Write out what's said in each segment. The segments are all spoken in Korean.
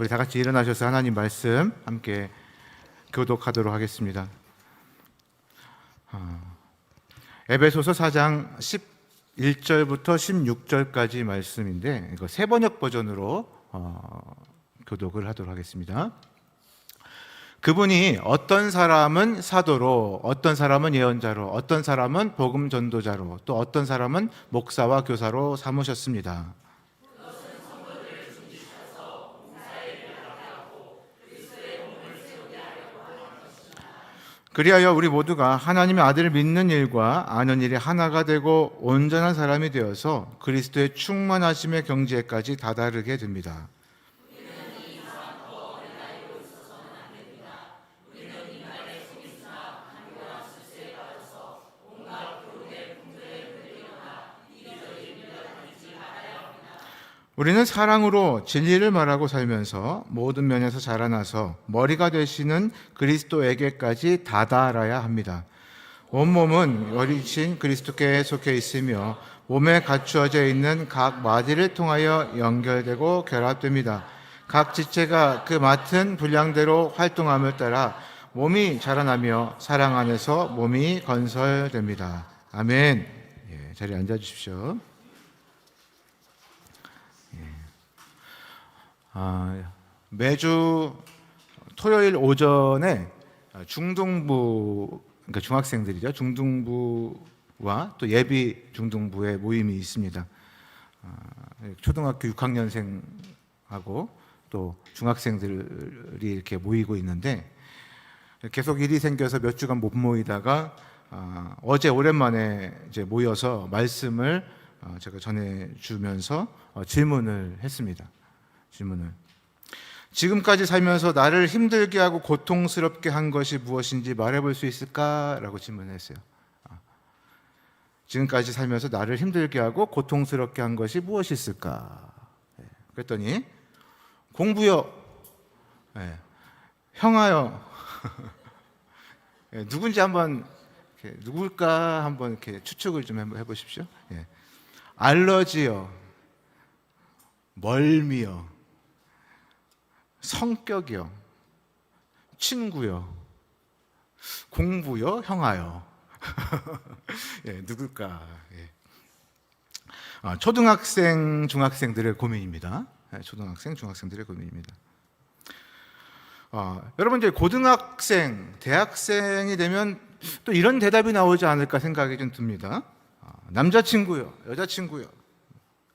우리 다 같이 일어나셔서 하나님 말씀 함께 교독하도록 하겠습니다. 에베소서 4장 11절부터 16절까지 말씀인데 이거 새 번역 버전으로 교독을 하도록 하겠습니다. 그분이 어떤 사람은 사도로, 어떤 사람은 예언자로, 어떤 사람은 복음 전도자로, 또 어떤 사람은 목사와 교사로 삼으셨습니다. 그리하여 우리 모두가 하나님의 아들을 믿는 일과 아는 일이 하나가 되고 온전한 사람이 되어서 그리스도의 충만하심의 경지에까지 다다르게 됩니다. 우리는 사랑으로 진리를 말하고 살면서 모든 면에서 자라나서 머리가 되시는 그리스도에게까지 다다라야 합니다. 온몸은 머리신 그리스도께 속해 있으며 몸에 갖추어져 있는 각 마디를 통하여 연결되고 결합됩니다. 각 지체가 그 맡은 분량대로 활동함을 따라 몸이 자라나며 사랑 안에서 몸이 건설됩니다. 아멘. 자리에 앉아주십시오. 매주 토요일 오전에 중등부, 그러니까 중학생들이죠. 중등부와 또 예비 중등부의 모임이 있습니다. 초등학교 6학년생하고 또 중학생들이 이렇게 모이고 있는데 계속 일이 생겨서 몇 주간 못 모이다가 어제 오랜만에 이제 모여서 말씀을 제가 전해주면서 질문을 했습니다. 지금까지 살면서 나를 힘들게 하고 고통스럽게 한 것이 무엇인지 말해볼 수 있을까라고 질문했어요. 지금까지 살면서 나를 힘들게 하고 고통스럽게 한 것이 무엇이 있을까? 그랬더니 공부요, 형아요, 누군지 한번 누굴까 한번 이렇게 추측을 좀 해보십시오. 알러지요, 멀미요, 성격이요, 친구요, 공부요, 형아요. 누굴까? 초등학생, 중학생들의 고민입니다. 초등학생, 중학생들의 고민입니다. 여러분 이제 고등학생, 대학생이 되면 또 이런 대답이 나오지 않을까 생각이 좀 듭니다. 남자친구요, 여자친구요,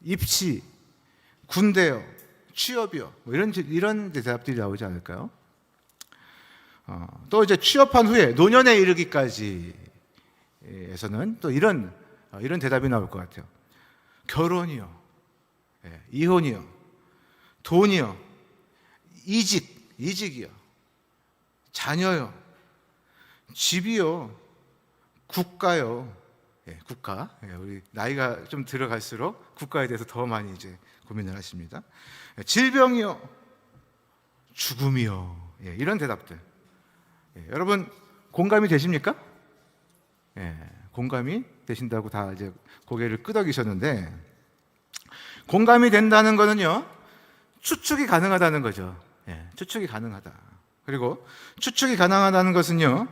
입시, 군대요, 취업이요, 뭐 이런 대답들이 나오지 않을까요? 또 이제 취업한 후에 노년에 이르기까지에서는 또 이런 대답이 나올 것 같아요. 결혼이요, 이혼이요, 돈이요, 이직이요, 자녀요, 집이요, 국가요. 국가. 우리 나이가 좀 들어갈수록 국가에 대해서 더 많이 이제 고민을 하십니다. 질병이요, 죽음이요. 이런 대답들. 여러분 공감이 되십니까? 공감이 되신다고 다 이제 고개를 끄덕이셨는데, 공감이 된다는 거는요, 추측이 가능하다는 거죠. 추측이 가능하다. 그리고 추측이 가능하다는 것은요,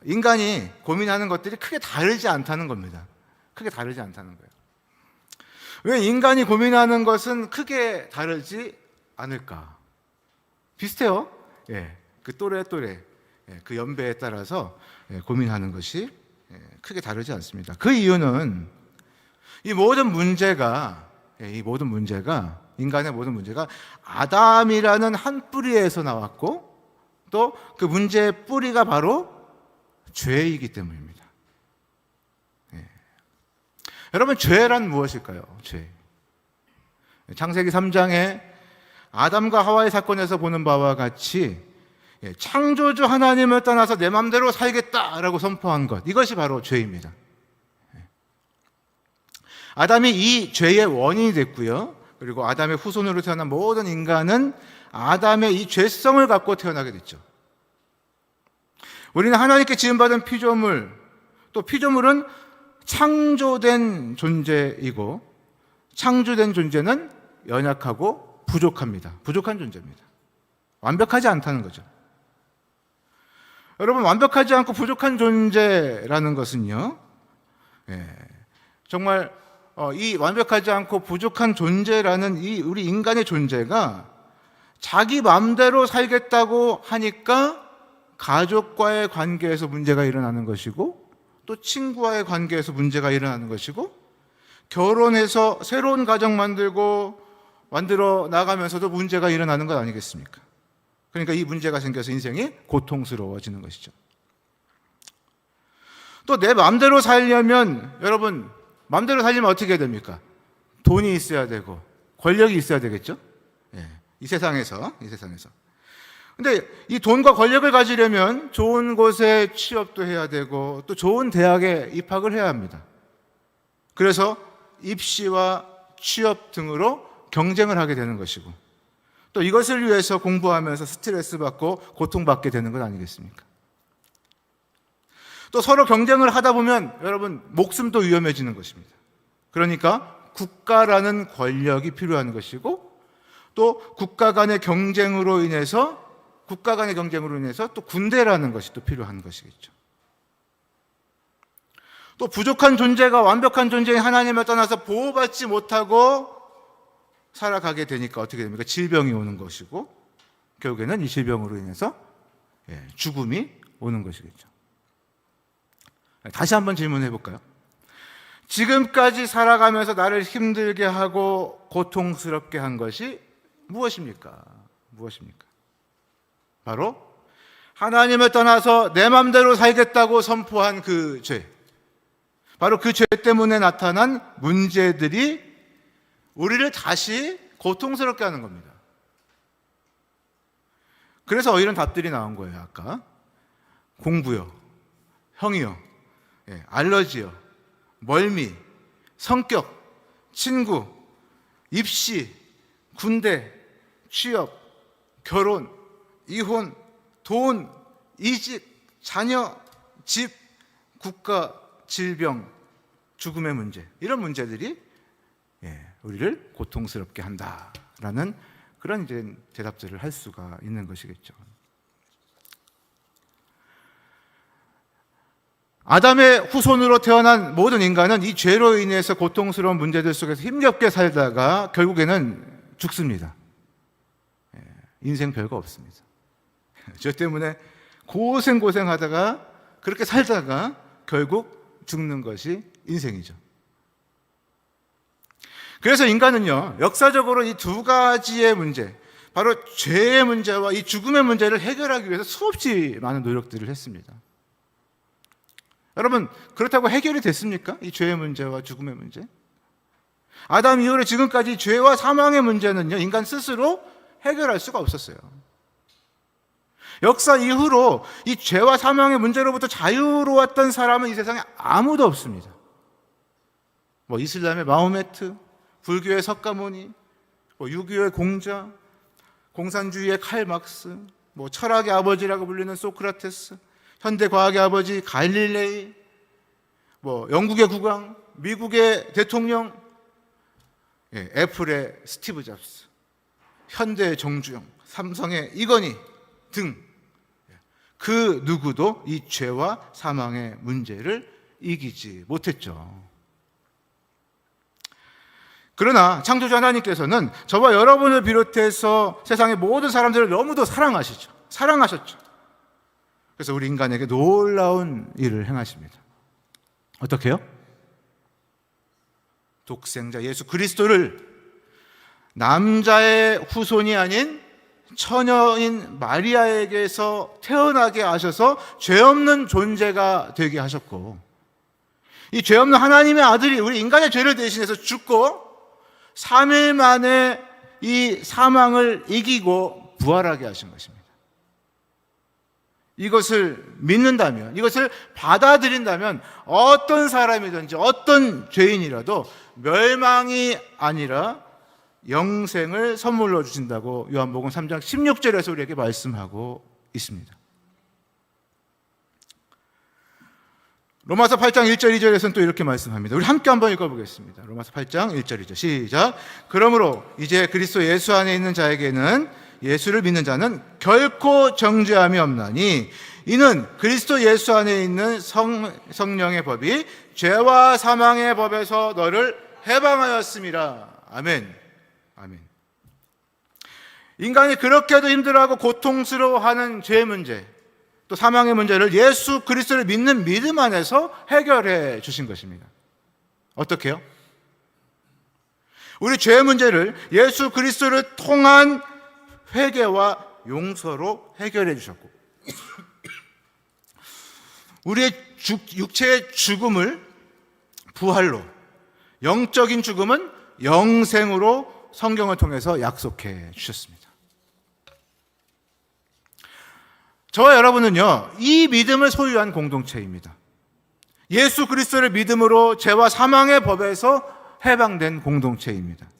인간이 고민하는 것들이 크게 다르지 않다는 겁니다. 크게 다르지 않다는 거예요. 왜 인간이 고민하는 것은 크게 다르지 않을까? 비슷해요. 그 또래, 그 연배에 따라서 고민하는 것이 크게 다르지 않습니다. 그 이유는 이 모든 문제가 인간의 모든 문제가 아담이라는 한 뿌리에서 나왔고, 또 그 문제의 뿌리가 바로 죄이기 때문입니다. 여러분, 죄란 무엇일까요? 죄. 창세기 3장에 아담과 하와의 사건에서 보는 바와 같이 창조주 하나님을 떠나서 내 마음대로 살겠다라고 선포한 것, 이것이 바로 죄입니다. 아담이 이 죄의 원인이 됐고요, 그리고 아담의 후손으로 태어난 모든 인간은 아담의 이 죄성을 갖고 태어나게 됐죠. 우리는 하나님께 지음받은 피조물, 또 피조물은 창조된 존재이고, 창조된 존재는 연약하고 부족합니다. 부족한 존재입니다. 완벽하지 않다는 거죠. 여러분, 완벽하지 않고 부족한 존재라는 것은요, 정말 이 완벽하지 않고 부족한 존재라는 이 우리 인간의 존재가 자기 마음대로 살겠다고 하니까 가족과의 관계에서 문제가 일어나는 것이고, 또 친구와의 관계에서 문제가 일어나는 것이고, 결혼해서 새로운 가정 만들어 나가면서도 문제가 일어나는 것 아니겠습니까? 그러니까 이 문제가 생겨서 인생이 고통스러워지는 것이죠. 또 내 마음대로 살려면, 여러분, 마음대로 살려면 어떻게 해야 됩니까? 돈이 있어야 되고 권력이 있어야 되겠죠? 이 세상에서. 근데 이 돈과 권력을 가지려면 좋은 곳에 취업도 해야 되고 또 좋은 대학에 입학을 해야 합니다. 그래서 입시와 취업 등으로 경쟁을 하게 되는 것이고, 또 이것을 위해서 공부하면서 스트레스 받고 고통받게 되는 것 아니겠습니까? 또 서로 경쟁을 하다 보면 여러분 목숨도 위험해지는 것입니다. 그러니까 국가라는 권력이 필요한 것이고, 또 국가 간의 경쟁으로 인해서 또 군대라는 것이 또 필요한 것이겠죠. 또 부족한 존재가 완벽한 존재인 하나님을 떠나서 보호받지 못하고 살아가게 되니까 어떻게 됩니까? 질병이 오는 것이고, 결국에는 이 질병으로 인해서 죽음이 오는 것이겠죠. 다시 한번 질문해 볼까요? 지금까지 살아가면서 나를 힘들게 하고 고통스럽게 한 것이 무엇입니까? 바로 하나님을 떠나서 내 맘대로 살겠다고 선포한 그 죄, 바로 그 죄 때문에 나타난 문제들이 우리를 다시 고통스럽게 하는 겁니다. 그래서 이런 답들이 나온 거예요. 아까 공부요, 형이요, 알러지요, 멀미, 성격, 친구, 입시, 군대, 취업, 결혼, 이혼, 돈, 이직, 자녀, 집, 국가, 질병, 죽음의 문제, 이런 문제들이 우리를 고통스럽게 한다라는 그런 이제 대답들을 할 수가 있는 것이겠죠. 아담의 후손으로 태어난 모든 인간은 이 죄로 인해서 고통스러운 문제들 속에서 힘겹게 살다가 결국에는 죽습니다. 인생 별거 없습니다. 죄 때문에 고생하다가 그렇게 살다가 결국 죽는 것이 인생이죠. 그래서 인간은요, 역사적으로 이 두 가지의 문제, 바로 죄의 문제와 이 죽음의 문제를 해결하기 위해서 수없이 많은 노력들을 했습니다. 여러분, 그렇다고 해결이 됐습니까? 이 죄의 문제와 죽음의 문제? 아담 이후로 지금까지 죄와 사망의 문제는요, 인간 스스로 해결할 수가 없었어요. 역사 이후로 이 죄와 사망의 문제로부터 자유로웠던 사람은 이 세상에 아무도 없습니다. 이슬람의 마호메트, 불교의 석가모니, 유교의 공자, 공산주의의 칼 막스, 철학의 아버지라고 불리는 소크라테스, 현대 과학의 아버지 갈릴레이, 영국의 국왕, 미국의 대통령, 애플의 스티브 잡스, 현대의 정주영, 삼성의 이건희 등 그 누구도 이 죄와 사망의 문제를 이기지 못했죠. 그러나 창조주 하나님께서는 저와 여러분을 비롯해서 세상의 모든 사람들을 너무도 사랑하셨죠. 그래서 우리 인간에게 놀라운 일을 행하십니다. 어떻게요? 독생자 예수 그리스도를 남자의 후손이 아닌 처녀인 마리아에게서 태어나게 하셔서 죄 없는 존재가 되게 하셨고, 이 죄 없는 하나님의 아들이 우리 인간의 죄를 대신해서 죽고 3일 만에 이 사망을 이기고 부활하게 하신 것입니다. 이것을 믿는다면, 이것을 받아들인다면 어떤 사람이든지 어떤 죄인이라도 멸망이 아니라 영생을 선물로 주신다고 요한복음 3장 16절에서 우리에게 말씀하고 있습니다. 로마서 8장 1절 2절에서는 또 이렇게 말씀합니다. 우리 함께 한번 읽어보겠습니다. 로마서 8장 1절 2절 시작. 그러므로 이제 그리스도 예수 안에 있는 자에게는, 예수를 믿는 자는 결코 정죄함이 없나니 이는 그리스도 예수 안에 있는 성령의 법이 죄와 사망의 법에서 너를 해방하였음이라. 아멘. 아멘. 인간이 그렇게도 힘들어하고 고통스러워하는 죄의 문제, 또 사망의 문제를 예수 그리스도를 믿는 믿음 안에서 해결해 주신 것입니다. 어떻게요? 우리 죄의 문제를 예수 그리스도를 통한 회개와 용서로 해결해 주셨고, 우리의 육체의 죽음을 부활로, 영적인 죽음은 영생으로 성경을 통해서 약속해 주셨습니다. 저와 여러분은요, 이 믿음을 소유한 공동체입니다. 예수 그리스도를 믿음으로 죄와 사망의 법에서 해방된 공동체입니다.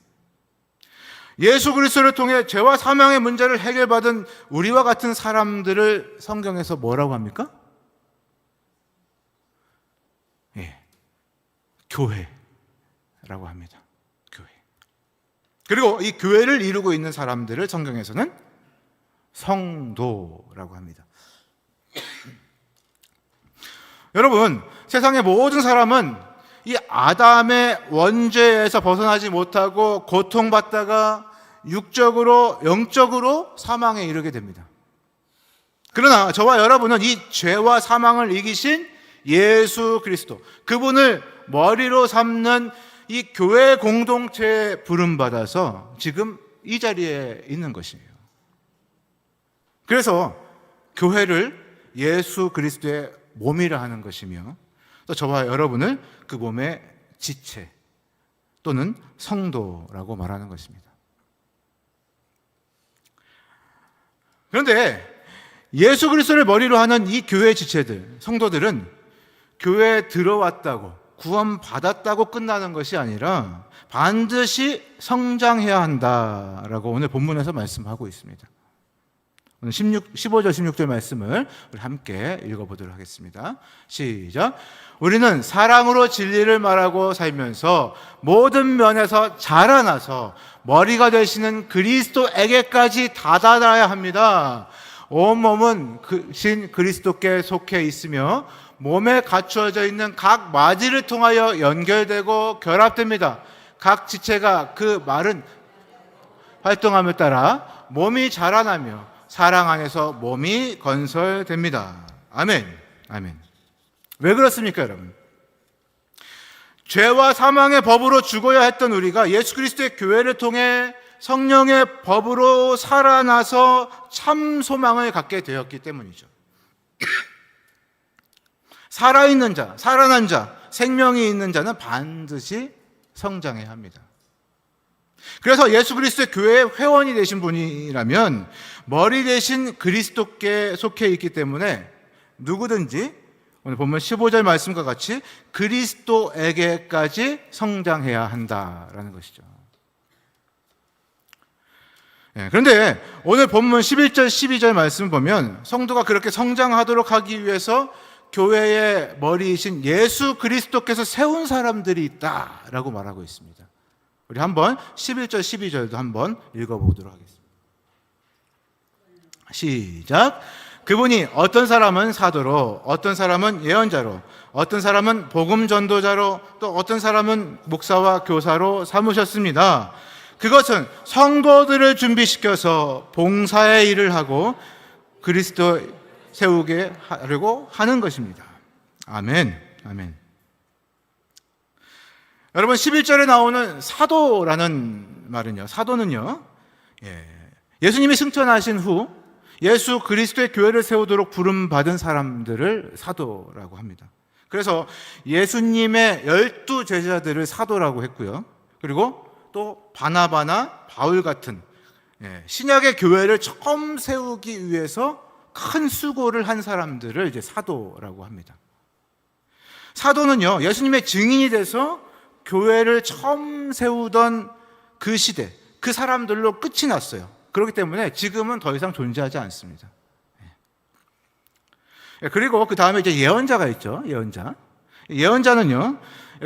예수 그리스도를 통해 죄와 사망의 문제를 해결받은 우리와 같은 사람들을 성경에서 뭐라고 합니까? 교회라고 합니다. 교회. 그리고 이 교회를 이루고 있는 사람들을 성경에서는 성도라고 합니다. 여러분, 세상의 모든 사람은 이 아담의 원죄에서 벗어나지 못하고 고통받다가 육적으로, 영적으로 사망에 이르게 됩니다. 그러나 저와 여러분은 이 죄와 사망을 이기신 예수 그리스도, 그분을 머리로 삼는 이 교회 공동체에 부름받아서 지금 이 자리에 있는 것이에요. 그래서 교회를 예수 그리스도의 몸이라 하는 것이며, 또 저와 여러분을 그 몸의 지체 또는 성도라고 말하는 것입니다. 그런데 예수 그리스도를 머리로 하는 이 교회 지체들, 성도들은 교회에 들어왔다고, 구원받았다고 끝나는 것이 아니라 반드시 성장해야 한다라고 오늘 본문에서 말씀하고 있습니다. 오늘 15절 16절 말씀을 우리 함께 읽어보도록 하겠습니다. 시작. 우리는 사랑으로 진리를 말하고 살면서 모든 면에서 자라나서 머리가 되시는 그리스도에게까지 다다라야 합니다. 온몸은 신 그리스도께 속해 있으며 몸에 갖추어져 있는 각 마디를 통하여 연결되고 결합됩니다. 각 지체가 그 마른 활동함에 따라 몸이 자라나며 사랑 안에서 몸이 건설됩니다. 아멘. 아멘. 왜 그렇습니까, 여러분? 죄와 사망의 법으로 죽어야 했던 우리가 예수 그리스도의 교회를 통해 성령의 법으로 살아나서 참 소망을 갖게 되었기 때문이죠. 살아있는 자, 살아난 자, 생명이 있는 자는 반드시 성장해야 합니다. 그래서 예수 그리스도의 교회의 회원이 되신 분이라면 머리 대신 그리스도께 속해 있기 때문에 누구든지 오늘 본문 15절 말씀과 같이 그리스도에게까지 성장해야 한다라는 것이죠. 그런데 오늘 본문 11절 12절 말씀 보면 성도가 그렇게 성장하도록 하기 위해서 교회의 머리이신 예수 그리스도께서 세운 사람들이 있다라고 말하고 있습니다. 우리 한번 11절 12절도 한번 읽어보도록 하겠습니다. 시작. 그분이 어떤 사람은 사도로, 어떤 사람은 예언자로, 어떤 사람은 복음 전도자로, 또 어떤 사람은 목사와 교사로 삼으셨습니다. 그것은 성도들을 준비시켜서 봉사의 일을 하고 그리스도 세우게 하려고 하는 것입니다. 아멘. 아멘. 여러분, 11절에 나오는 사도라는 말은요, 사도는요, 예수님이 승천하신 후 예수 그리스도의 교회를 세우도록 부름받은 사람들을 사도라고 합니다. 그래서 예수님의 12 제자들을 사도라고 했고요. 그리고 또 바나바나 바울 같은 신약의 교회를 처음 세우기 위해서 큰 수고를 한 사람들을 이제 사도라고 합니다. 사도는요, 예수님의 증인이 돼서 교회를 처음 세우던 그 시대, 그 사람들로 끝이 났어요. 그렇기 때문에 지금은 더 이상 존재하지 않습니다. 그리고 그 다음에 이제 예언자가 있죠. 예언자. 예언자는요,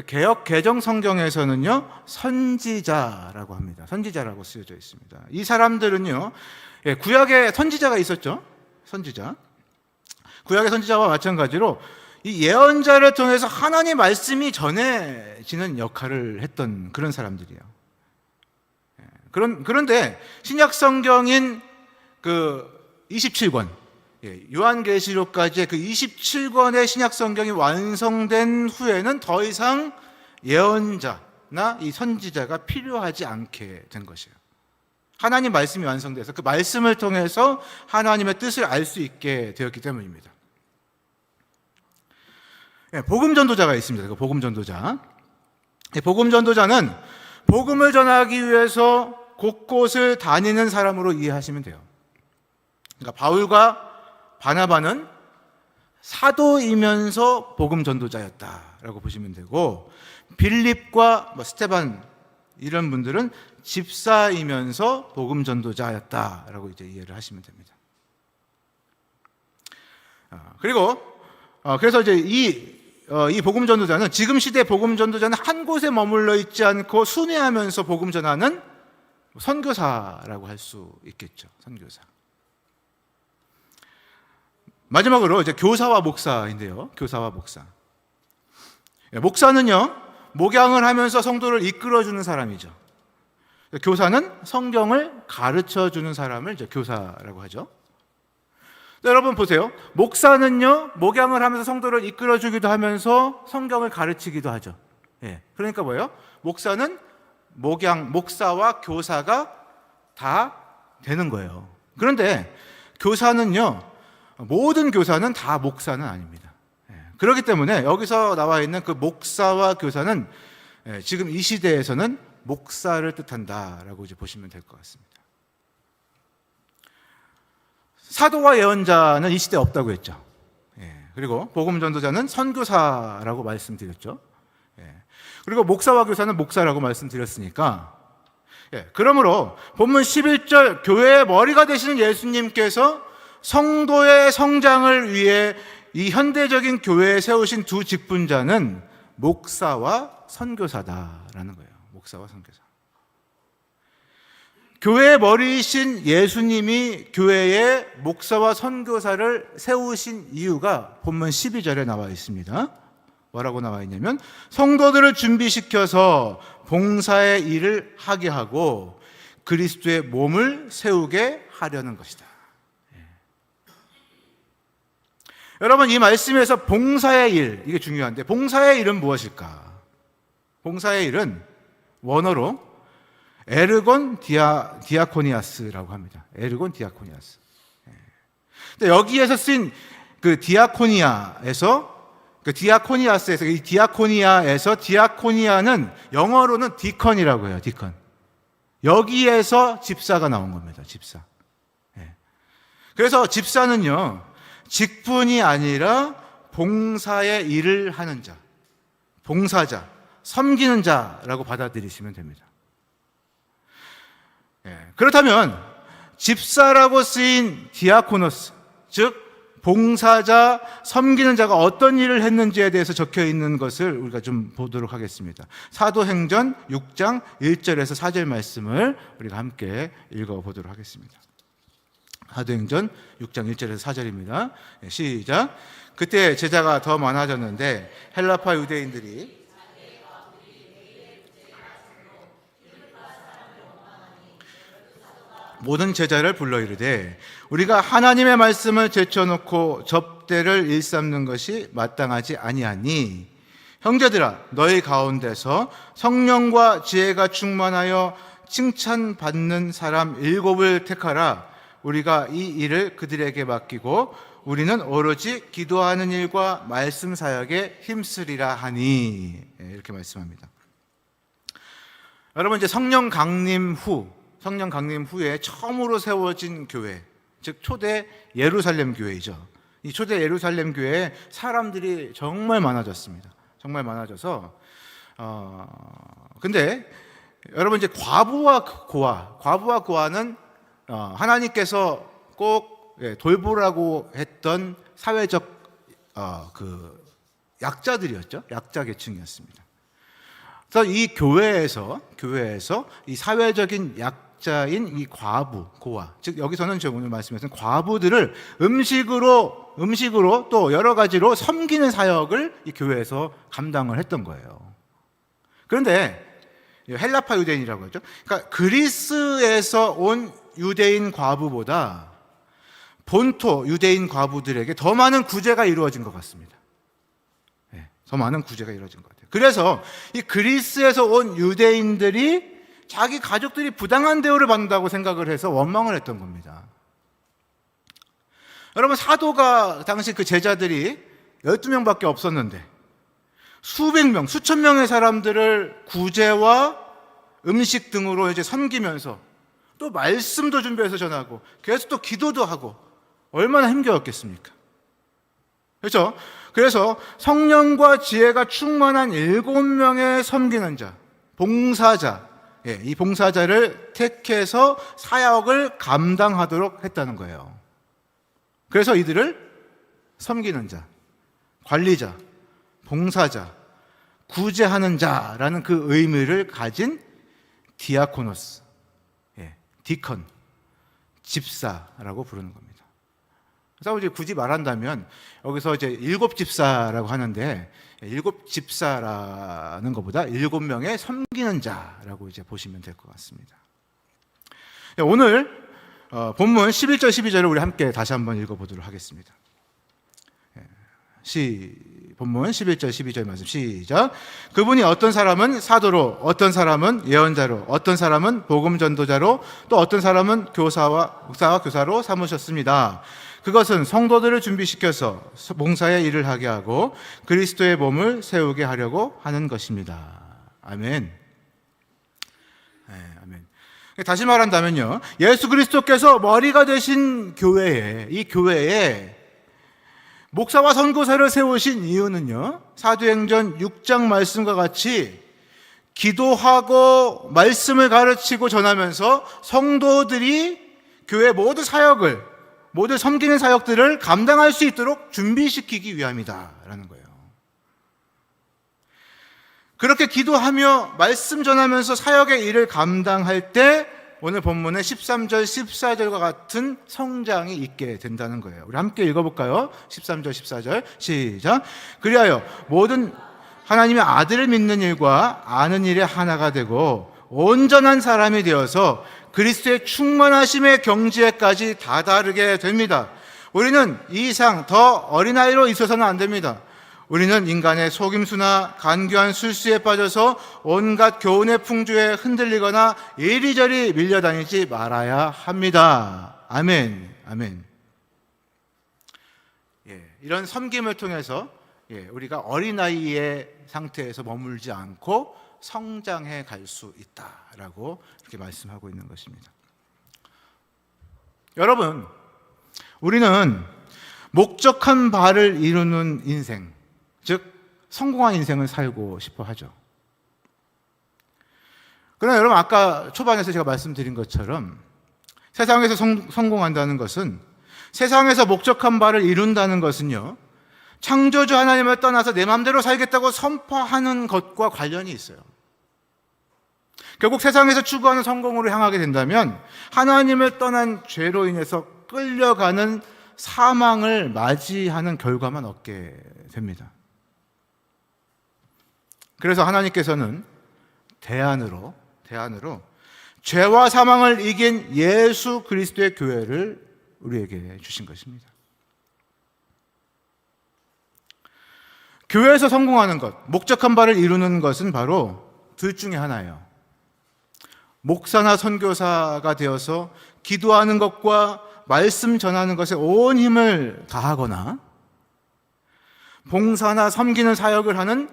개역 개정 성경에서는요, 선지자라고 합니다. 선지자라고 쓰여져 있습니다. 이 사람들은요, 구약에 선지자가 있었죠. 선지자. 구약의 선지자와 마찬가지로 이 예언자를 통해서 하나님의 말씀이 전해지는 역할을 했던 그런 사람들이에요. 그런데 신약 성경인 그 27권, 요한계시록까지의 그 27권의 신약 성경이 완성된 후에는 더 이상 예언자나 이 선지자가 필요하지 않게 된 것이에요. 하나님 말씀이 완성돼서 그 말씀을 통해서 하나님의 뜻을 알 수 있게 되었기 때문입니다. 복음 전도자가 있습니다. 그 복음 전도자. 복음 전도자는 복음을 전하기 위해서 곳곳을 다니는 사람으로 이해하시면 돼요. 그러니까 바울과 바나바는 사도이면서 복음 전도자였다라고 보시면 되고, 빌립과 스테반 이런 분들은 집사이면서 복음 전도자였다라고 이제 이해를 하시면 됩니다. 그래서 이제 이 복음 전도자는, 지금 시대 복음 전도자는 한 곳에 머물러 있지 않고 순회하면서 복음 전하는 선교사라고 할 수 있겠죠. 선교사. 마지막으로 이제 교사와 목사인데요. 교사와 목사. 목사는요, 목양을 하면서 성도를 이끌어주는 사람이죠. 교사는 성경을 가르쳐주는 사람을 이제 교사라고 하죠. 여러분 보세요. 목사는요, 목양을 하면서 성도를 이끌어주기도 하면서 성경을 가르치기도 하죠. 그러니까 뭐예요? 목사는 목사와 교사가 다 되는 거예요. 그런데 교사는요, 모든 교사는 다 목사는 아닙니다. 그렇기 때문에 여기서 나와 있는 그 목사와 교사는 지금 이 시대에서는 목사를 뜻한다라고 이제 보시면 될 것 같습니다. 사도와 예언자는 이 시대에 없다고 했죠. 그리고 복음 전도자는 선교사라고 말씀드렸죠. 그리고 목사와 교사는 목사라고 말씀드렸으니까, 그러므로 본문 11절 교회의 머리가 되시는 예수님께서 성도의 성장을 위해 이 현대적인 교회에 세우신 두 직분자는 목사와 선교사다라는 거예요. 목사와 선교사. 교회의 머리이신 예수님이 교회에 목사와 선교사를 세우신 이유가 본문 12절에 나와 있습니다. 뭐라고 나와 있냐면, 성도들을 준비시켜서 봉사의 일을 하게 하고 그리스도의 몸을 세우게 하려는 것이다. 여러분, 이 말씀에서 봉사의 일, 이게 중요한데, 봉사의 일은 무엇일까? 봉사의 일은 원어로 에르곤 디아코니아스라고 합니다. 에르곤 디아코니아스. 근데 여기에서 쓴 그 디아코니아에서, 그 디아코니아스에서, 이 디아코니아에서, 디아코니아는 영어로는 디컨이라고 해요. 디컨. 여기에서 집사가 나온 겁니다. 집사. 그래서 집사는요, 직분이 아니라 봉사의 일을 하는 자, 봉사자, 섬기는 자라고 받아들이시면 됩니다. 그렇다면 집사라고 쓰인 디아코노스, 즉 봉사자, 섬기는 자가 어떤 일을 했는지에 대해서 적혀 있는 것을 우리가 좀 보도록 하겠습니다. 사도행전 6장 1절에서 4절 말씀을 우리가 함께 읽어보도록 하겠습니다. 사도행전 6장 1절에서 4절입니다. 시작. 그때 제자가 더 많아졌는데 헬라파 유대인들이 모든 제자를 불러 이르되, 우리가 하나님의 말씀을 제쳐놓고 접대를 일삼는 것이 마땅하지 아니하니, 형제들아, 너희 가운데서 성령과 지혜가 충만하여 칭찬받는 사람 7을 택하라. 우리가 이 일을 그들에게 맡기고 우리는 오로지 기도하는 일과 말씀 사역에 힘쓰리라 하니. 이렇게 말씀합니다. 여러분, 이제 성령 강림 후에 처음으로 세워진 교회, 즉 초대 예루살렘 교회이죠. 이 초대 예루살렘 교회에 사람들이 정말 많아졌습니다. 정말 많아져서 근데 여러분, 이제 과부와 고아는 하나님께서 꼭 돌보라고 했던 사회적 그 약자들이었죠. 약자 계층이었습니다. 그래서 이 교회에서 이 사회적인 약자인 이 과부, 고아, 즉 여기서는 제가 오늘 말씀하신 과부들을 음식으로 또 여러 가지로 섬기는 사역을 이 교회에서 감당을 했던 거예요. 그런데 헬라파 유대인이라고 하죠. 그러니까 그리스에서 온 유대인 과부보다 본토 유대인 과부들에게 더 많은 구제가 이루어진 것 같습니다. 더 많은 구제가 이루어진 것 같아요. 그래서 이 그리스에서 온 유대인들이 자기 가족들이 부당한 대우를 받는다고 생각을 해서 원망을 했던 겁니다. 여러분, 사도가 당시 그 제자들이 12명밖에 없었는데 수백 명, 수천 명의 사람들을 구제와 음식 등으로 이제 섬기면서 또 말씀도 준비해서 전하고 계속 또 기도도 하고 얼마나 힘겨웠겠습니까? 그렇죠? 그래서 성령과 지혜가 충만한 7명의 섬기는 자, 봉사자, 이 봉사자를 택해서 사역을 감당하도록 했다는 거예요. 그래서 이들을 섬기는 자, 관리자, 봉사자, 구제하는 자라는 그 의미를 가진 디아코노스, 디컨, 집사라고 부르는 겁니다. 그래서 이제 굳이 말한다면 여기서 이제 7집사라고 하는데 7집사라는 것보다 7명의 섬기는 자라고 이제 보시면 될 것 같습니다. 오늘 본문 11절 12절을 우리 함께 다시 한번 읽어보도록 하겠습니다. 본문 11절 12절 말씀 시작. 그분이 어떤 사람은 사도로, 어떤 사람은 예언자로, 어떤 사람은 복음 전도자로, 또 어떤 사람은 목사와 교사로 삼으셨습니다. 그것은 성도들을 준비시켜서 봉사의 일을 하게 하고 그리스도의 몸을 세우게 하려고 하는 것입니다. 아멘. 아멘. 다시 말한다면요, 예수 그리스도께서 머리가 되신 이 교회에 목사와 선교사를 세우신 이유는요, 사도행전 6장 말씀과 같이 기도하고 말씀을 가르치고 전하면서 성도들이 교회 모두 섬기는 사역들을 감당할 수 있도록 준비시키기 위함이다라는 거예요. 그렇게 기도하며 말씀 전하면서 사역의 일을 감당할 때 오늘 본문의 13절, 14절과 같은 성장이 있게 된다는 거예요. 우리 함께 읽어볼까요? 13절, 14절 시작. 그리하여 모든 하나님의 아들을 믿는 일과 아는 일에 하나가 되고 온전한 사람이 되어서 그리스도의 충만하심의 경지에까지 다다르게 됩니다. 우리는 이 이상 더 어린아이로 있어서는 안 됩니다. 우리는 인간의 속임수나 간교한 술수에 빠져서 온갖 교훈의 풍조에 흔들리거나 이리저리 밀려다니지 말아야 합니다. 아멘. 아멘. 이런 섬김을 통해서 우리가 어린아이의 상태에서 머물지 않고 성장해 갈 수 있다라고 이렇게 말씀하고 있는 것입니다. 여러분, 우리는 목적한 바를 이루는 인생, 즉 성공한 인생을 살고 싶어 하죠. 그러나 여러분, 아까 초반에서 제가 말씀드린 것처럼 세상에서 성공한다는 것은, 세상에서 목적한 바를 이룬다는 것은요, 창조주 하나님을 떠나서 내 마음대로 살겠다고 선포하는 것과 관련이 있어요. 결국 세상에서 추구하는 성공으로 향하게 된다면 하나님을 떠난 죄로 인해서 끌려가는 사망을 맞이하는 결과만 얻게 됩니다. 그래서 하나님께서는 대안으로 죄와 사망을 이긴 예수 그리스도의 교회를 우리에게 주신 것입니다. 교회에서 성공하는 것, 목적한 바를 이루는 것은 바로 둘 중에 하나예요. 목사나 선교사가 되어서 기도하는 것과 말씀 전하는 것에 온 힘을 다하거나 봉사나 섬기는 사역을 하는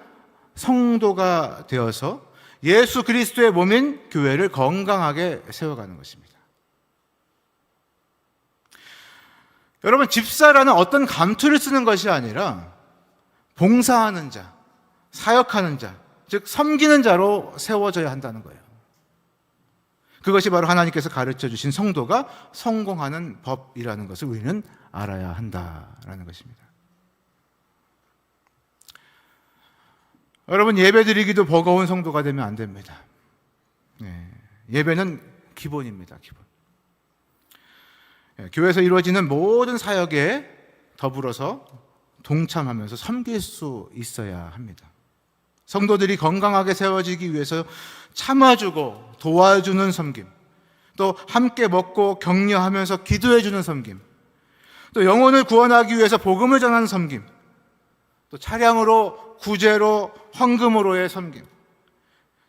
성도가 되어서 예수 그리스도의 몸인 교회를 건강하게 세워가는 것입니다. 여러분, 집사라는 어떤 감투를 쓰는 것이 아니라 봉사하는 자, 사역하는 자, 즉 섬기는 자로 세워져야 한다는 거예요. 그것이 바로 하나님께서 가르쳐 주신 성도가 성공하는 법이라는 것을 우리는 알아야 한다라는 것입니다. 여러분, 예배 드리기도 버거운 성도가 되면 안 됩니다. 예배는 기본입니다. 기본. 교회에서 이루어지는 모든 사역에 더불어서 동참하면서 섬길 수 있어야 합니다. 성도들이 건강하게 세워지기 위해서 참아주고 도와주는 섬김, 또 함께 먹고 격려하면서 기도해주는 섬김, 또 영혼을 구원하기 위해서 복음을 전하는 섬김, 또 차량으로, 구제로, 헌금으로의 섬김,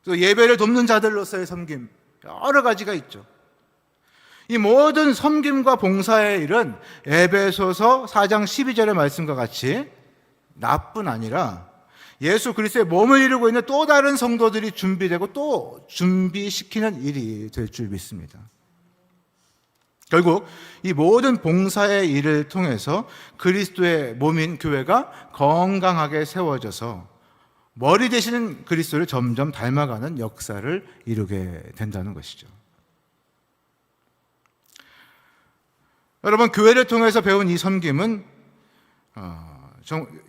또 예배를 돕는 자들로서의 섬김, 여러 가지가 있죠. 이 모든 섬김과 봉사의 일은 에베소서 4장 12절의 말씀과 같이 나뿐 아니라 예수 그리스도의 몸을 이루고 있는 또 다른 성도들이 준비되고 또 준비시키는 일이 될 줄 믿습니다. 결국 이 모든 봉사의 일을 통해서 그리스도의 몸인 교회가 건강하게 세워져서 머리 되시는 그리스도를 점점 닮아가는 역사를 이루게 된다는 것이죠. 여러분, 교회를 통해서 배운 이 섬김은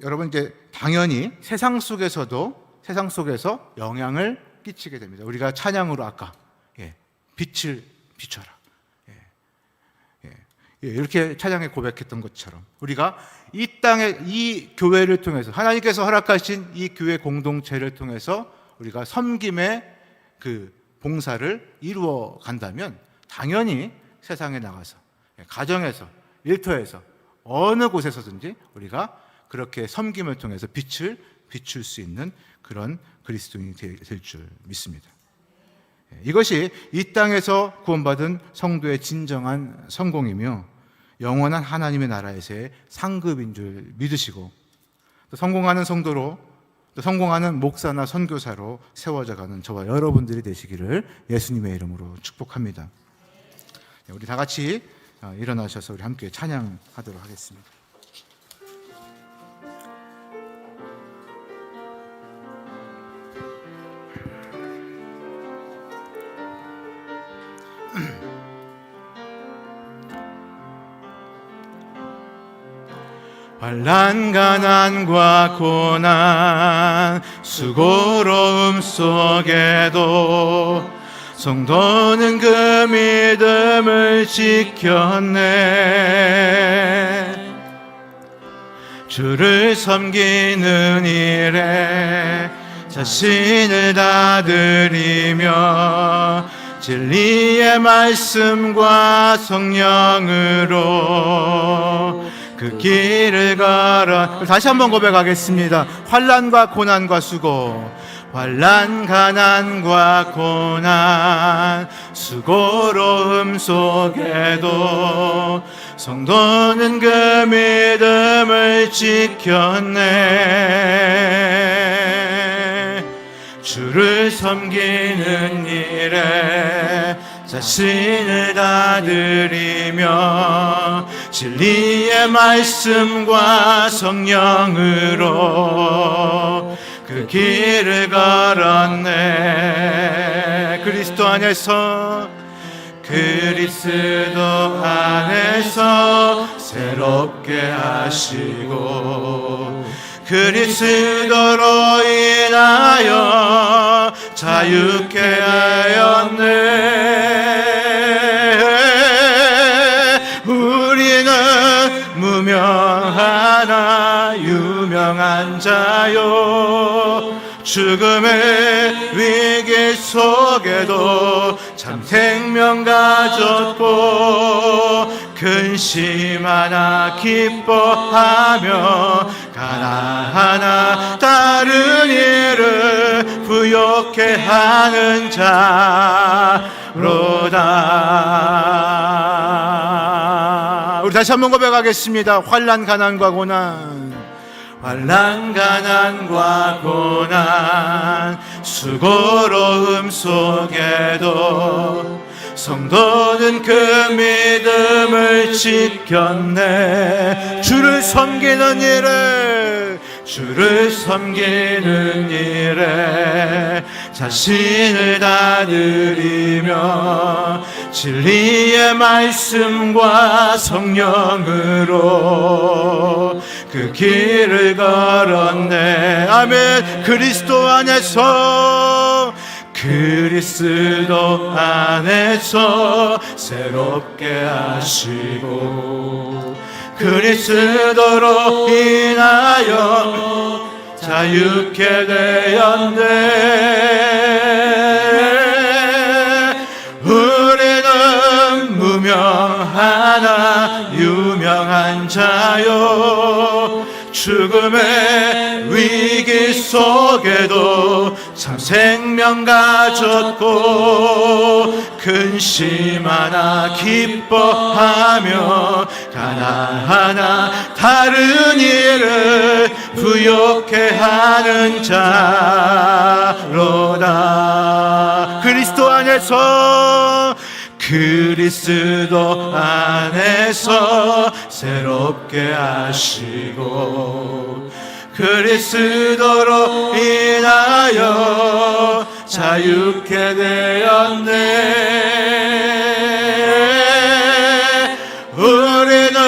여러분 이제 당연히 세상 속에서 영향을 끼치게 됩니다. 우리가 찬양으로 아까 빛을 비춰라, 이렇게 찬양에 고백했던 것처럼 우리가 이 땅에 이 교회를 통해서 하나님께서 허락하신 이 교회 공동체를 통해서 우리가 섬김의 그 봉사를 이루어 간다면 당연히 세상에 나가서 가정에서 일터에서 어느 곳에서든지 우리가 그렇게 섬김을 통해서 빛을 비출 수 있는 그런 그리스도인이 될 줄 믿습니다. 이것이 이 땅에서 구원받은 성도의 진정한 성공이며 영원한 하나님의 나라에서의 상급인 줄 믿으시고 또 성공하는 성도로 또 성공하는 목사나 선교사로 세워져 가는 저와 여러분들이 되시기를 예수님의 이름으로 축복합니다. 우리 다 같이 일어나셔서 우리 함께 찬양하도록 하겠습니다. 환난 가난과 고난 수고로움 속에도 성도는 그 믿음을 지켰네. 주를 섬기는 일에 자신을 다 드리며 진리의 말씀과 성령으로 그 길을 걸어. 다시 한번 고백하겠습니다. 환난과 고난과 수고, 환난 가난과 고난 수고로움 속에도 성도는 그 믿음을 지켰네. 주를 섬기는 일에 자신을 다 드리며 진리의 말씀과 성령으로 그 길을 걸었네. 그리스도 안에서 새롭게 하시고 그리스도로 인하여 자유케 하였네. 우리는 무명하나 유명한 자요 죽음의 위기 속에도 참 생명 가졌고 근심 하나 기뻐하며 가나하나 다른 일을 부욕해 하는 자로다. 우리 다시 한번 고백하겠습니다. 환난 가난과 고난, 환난 가난과 고난 수고로움 속에도 성도는 그 믿음을 지켰네. 주를 섬기는 일에 자신을 다 드리며 진리의 말씀과 성령으로 그 길을 걸었네. 아멘. 그리스도 안에서 새롭게 하시고 그리스도로 인하여 자유케 되었네. 우리는 무명하나 유명한 자요, 죽음의 위기 속에도 참 생명 가졌고 근심 하나 기뻐하며 하나하나 다른 일을 부욕해 하는 자로다. 그리스도 안에서 새롭게 하시고 그리스도로 인하여 자유케 되었네. 우리는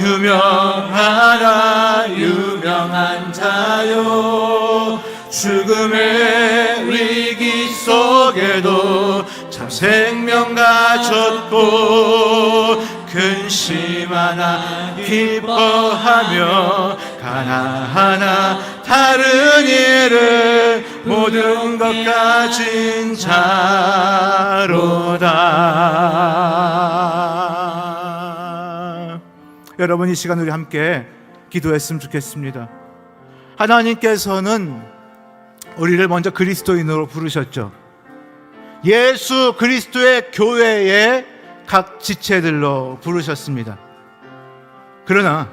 유명한 자요, 죽음의 위기 속에도 참 생명 가졌고 근심 하나 기뻐하며 하나하나 다른 일을 모든 것 가진 자로다. 여러분, 이 시간 우리 함께 기도했으면 좋겠습니다. 하나님께서는 우리를 먼저 그리스도인으로 부르셨죠. 예수 그리스도의 교회의 각 지체들로 부르셨습니다. 그러나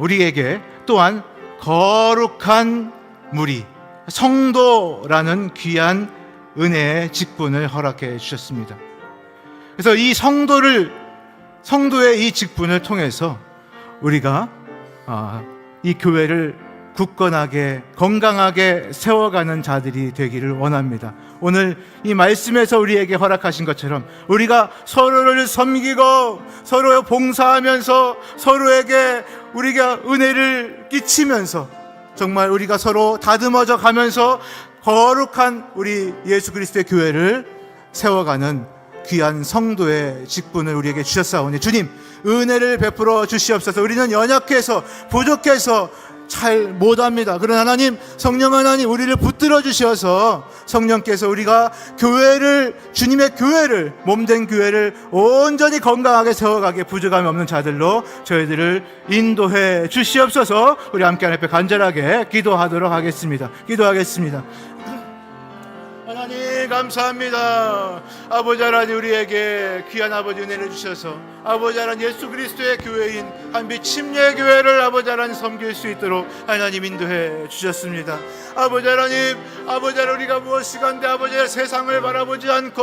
우리에게 또한 거룩한 무리, 성도라는 귀한 은혜의 직분을 허락해 주셨습니다. 그래서 이 성도의 이 직분을 통해서 우리가 이 교회를 굳건하게 건강하게 세워가는 자들이 되기를 원합니다. 오늘 이 말씀에서 우리에게 허락하신 것처럼 우리가 서로를 섬기고 서로 봉사하면서 서로에게 우리가 은혜를 끼치면서 정말 우리가 서로 다듬어져 가면서 거룩한 우리 예수 그리스도의 교회를 세워가는 귀한 성도의 직분을 우리에게 주셨사오니 주님 은혜를 베풀어 주시옵소서. 우리는 연약해서 부족해서 잘 못합니다. 그러나 하나님, 성령 하나님 우리를 붙들어 주셔서 성령께서 우리가 주님의 교회를, 몸된 교회를 온전히 건강하게 세워가게 부족함이 없는 자들로 저희들을 인도해 주시옵소서. 우리 함께 하나님 앞에 간절하게 기도하도록 하겠습니다. 기도하겠습니다. 하나님 감사합니다. 아버지 하나님, 우리에게 귀한 아버지 은혜를 주셔서 아버지 하나님 예수 그리스도의 교회인 한빛 침례교회를 아버지 하나님 섬길 수 있도록 하나님 인도해 주셨습니다. 아버지 하나님 우리가 무엇이간데 아버지 하나님 세상을 바라보지 않고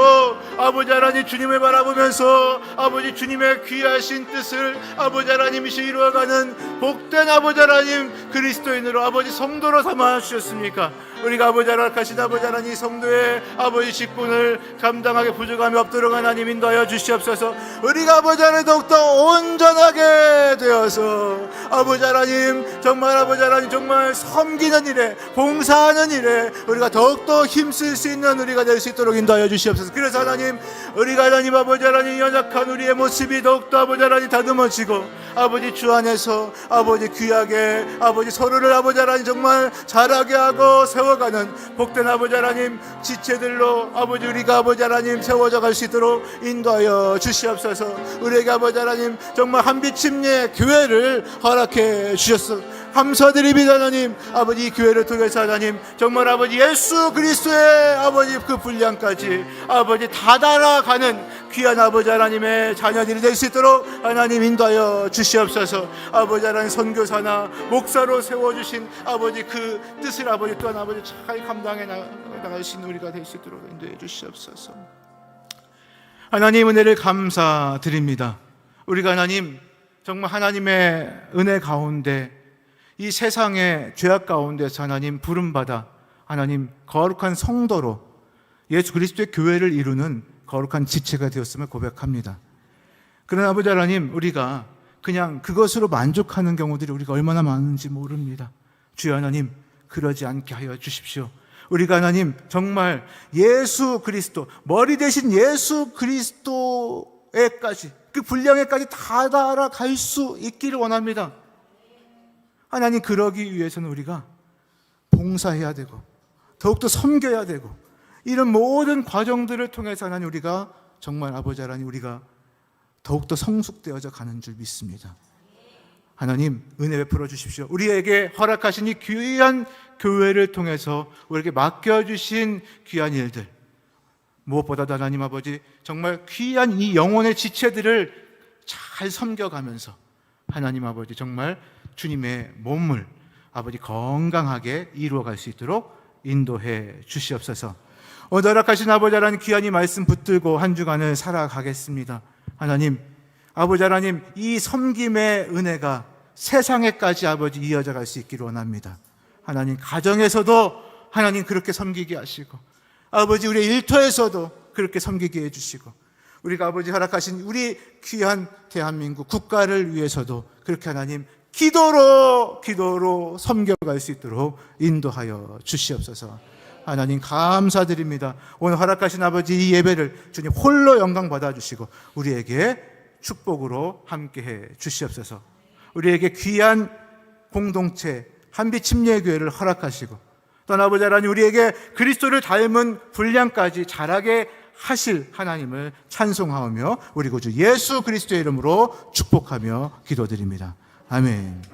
아버지 하나님 주님을 바라보면서 아버지 주님의 귀하신 뜻을 아버지 하나님이시 이루어가는 복된 아버지 하나님 그리스도인으로 아버지 성도로 삼아 주셨습니까? 우리가 아버지 하나님 하신 아버지 하나님 성도의 아버지 직분을 감당하게 부족함이 없도록 하나님 인도하여 주시옵소서. 우리가 아버지 하나님 더욱더 온전하게 되어서 아버지 하나님 정말 아버지 하나님 정말 섬기는 일에 봉사하는 일에 우리가 더욱더 힘쓸 수 있는 우리가 될 수 있도록 인도하여 주시옵소서. 그래서 하나님 우리가 하나님 아버지 하나님 연약한 우리의 모습이 더욱더 아버지 하나님 다듬어지고 아버지 주 안에서 아버지 귀하게 아버지 서로를 아버지 하나님 정말 잘하게 하고 세워가는 복된 아버지 하나님 지체들로 아버지 우리가 아버지 하나님 세워져 갈 수 있도록 인도하여 주시옵소서. 우리에게 아버지 하나님 정말 한빛 침례 교회를 허락해 주셨소. 감사드립니다. 하나님 아버지 이 교회를 통해서 하나님 정말 아버지 예수 그리스도의 아버지 그 분량까지 아버지 다다라가는 귀한 아버지 하나님의 자녀들이 될 수 있도록 하나님 인도하여 주시옵소서. 아버지 하나님 선교사나 목사로 세워주신 아버지 그 뜻을 아버지 또한 아버지 잘 감당해 나갈 수 있는 우리가 될 수 있도록 인도해 주시옵소서. 하나님 은혜를 감사드립니다. 우리가 하나님 정말 하나님의 은혜 가운데 이 세상의 죄악 가운데서 하나님 부름받아 하나님 거룩한 성도로 예수 그리스도의 교회를 이루는 거룩한 지체가 되었음을 고백합니다. 그러나 아버지 하나님 우리가 그냥 그것으로 만족하는 경우들이 우리가 얼마나 많은지 모릅니다. 주여 하나님, 그러지 않게 하여 주십시오. 우리가 하나님 정말 예수 그리스도, 머리 대신 예수 그리스도에까지, 그 분량에까지 다 달아갈 수 있기를 원합니다. 하나님, 그러기 위해서는 우리가 봉사해야 되고 더욱더 섬겨야 되고, 이런 모든 과정들을 통해서 하나님 우리가 정말 아버지 하나님 우리가 더욱더 성숙되어져 가는 줄 믿습니다. 하나님, 은혜 베풀어 주십시오. 우리에게 허락하신 이 귀한 교회를 통해서 우리에게 맡겨주신 귀한 일들, 무엇보다도 하나님 아버지 정말 귀한 이 영혼의 지체들을 잘 섬겨가면서 하나님 아버지 정말 주님의 몸을 아버지 건강하게 이루어갈 수 있도록 인도해 주시옵소서. 오늘 허락하신 아버지 하나님 귀한 이 말씀 붙들고 한 주간을 살아가겠습니다. 하나님, 아버지 하나님, 이 섬김의 은혜가 세상에까지 아버지 이어져 갈 수 있기를 원합니다. 하나님, 가정에서도 하나님 그렇게 섬기게 하시고, 아버지 우리 일터에서도 그렇게 섬기게 해주시고, 우리가 아버지 허락하신 우리 귀한 대한민국 국가를 위해서도 그렇게 하나님 기도로 섬겨갈 수 있도록 인도하여 주시옵소서. 하나님 감사드립니다. 오늘 허락하신 아버지 이 예배를 주님 홀로 영광 받아주시고 우리에게 축복으로 함께해 주시옵소서. 우리에게 귀한 공동체 한빛침례교회를 허락하시고, 또 아버지 하나님 우리에게 그리스도를 닮은 분량까지 자라게 하실 하나님을 찬송하며 우리 구주 예수 그리스도의 이름으로 축복하며 기도드립니다. 아멘.